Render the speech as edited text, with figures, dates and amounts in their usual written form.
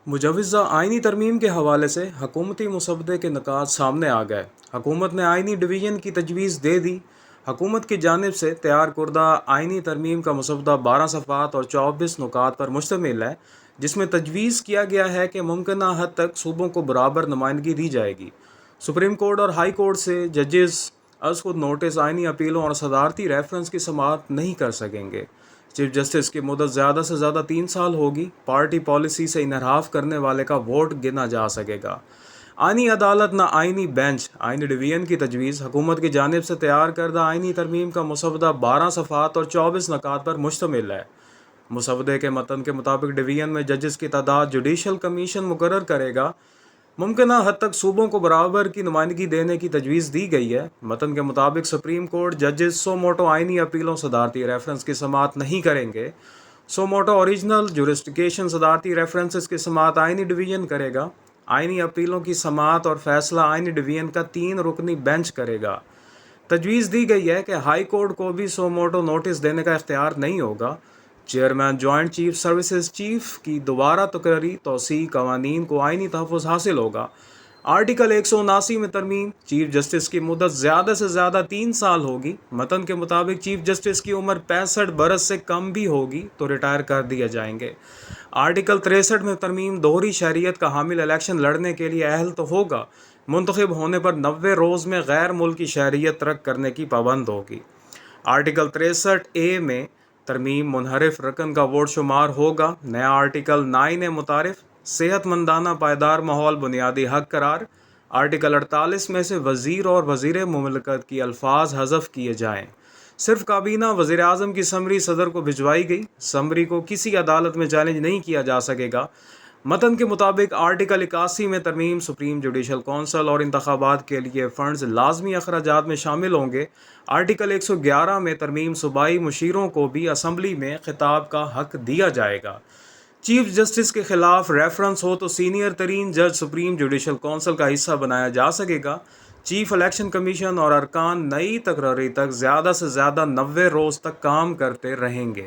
مجوزہ آئینی ترمیم کے حوالے سے حکومتی مسودے کے نکات سامنے آ گئے۔ حکومت نے آئینی ڈویژن کی تجویز دے دی۔ حکومت کی جانب سے تیار کردہ آئینی ترمیم کا مسودہ 12 صفحات اور 24 نکات پر مشتمل ہے، جس میں تجویز کیا گیا ہے کہ ممکنہ حد تک صوبوں کو برابر نمائندگی دی جائے گی۔ سپریم کورٹ اور ہائی کورٹ سے ججز از خود نوٹس آئینی اپیلوں اور صدارتی ریفرنس کی سماعت نہیں کر سکیں گے۔ چیف جسٹس کی مدت زیادہ سے زیادہ 3 سال ہوگی۔ پارٹی پالیسی سے انحراف کرنے والے کا ووٹ گنا جا سکے گا۔ آئینی عدالت نہ آئینی بینچ آئینی ڈویژن کی تجویز۔ حکومت کی جانب سے تیار کردہ آئینی ترمیم کا مسودہ 12 صفحات اور 24 نکات پر مشتمل ہے۔ مسودے کے متن کے مطابق ڈویژن میں ججز کی تعداد جوڈیشل کمیشن مقرر کرے گا۔ ممکنہ حد تک صوبوں کو برابر کی نمائندگی دینے کی تجویز دی گئی ہے۔ متن کے مطابق سپریم کورٹ ججز سو موٹو آئینی اپیلوں صدارتی ریفرنس کی سماعت نہیں کریں گے۔ سو موٹو اوریجنل جورسڈکشن صدارتی ریفرنسز کی سماعت آئینی ڈویژن کرے گا۔ آئینی اپیلوں کی سماعت اور فیصلہ آئینی ڈویژن کا 3 رکنی بینچ کرے گا۔ تجویز دی گئی ہے کہ ہائی کورٹ کو بھی سو موٹو نوٹس دینے کا اختیار نہیں ہوگا۔ Chairman joint chief services chief کی دوبارہ تقرری توسیع قوانین کو آئینی تحفظ حاصل ہوگا۔ آرٹیکل 179 میں ترمیم۔ چیف جسٹس کی مدت زیادہ سے زیادہ 3 سال ہوگی۔ متن کے مطابق چیف جسٹس کی عمر 65 برس سے کم بھی ہوگی تو ریٹائر کر دیے جائیں گے۔ آرٹیکل 63 میں ترمیم۔ دوہری شہریت کا حامل الیکشن لڑنے کے لیے اہل تو ہوگا، منتخب ہونے پر 90 روز میں غیر ملکی شہریت ترک کرنے کی پابند ہوگی۔ آرٹیکل 63A میں ترمیم۔ منحرف رکن کا ووٹ شمار ہوگا۔ نیا آرٹیکل 9A متعارف۔ صحت مندانہ پائیدار ماحول بنیادی حق قرار۔ آرٹیکل 48 میں سے وزیر اور وزیر مملکت کی الفاظ حذف کیے جائیں۔ صرف کابینہ وزیر اعظم کی سمری صدر کو بھجوائی گئی۔ سمری کو کسی عدالت میں چیلنج نہیں کیا جا سکے گا۔ متن کے مطابق آرٹیکل 81 میں ترمیم۔ سپریم جوڈیشل کونسل اور انتخابات کے لیے فنڈز لازمی اخراجات میں شامل ہوں گے۔ آرٹیکل 111 میں ترمیم۔ صوبائی مشیروں کو بھی اسمبلی میں خطاب کا حق دیا جائے گا۔ چیف جسٹس کے خلاف ریفرنس ہو تو سینئر ترین جج سپریم جوڈیشل کونسل کا حصہ بنایا جا سکے گا۔ چیف الیکشن کمیشن اور ارکان نئی تقرری تک زیادہ سے زیادہ 90 روز تک کام کرتے رہیں گے۔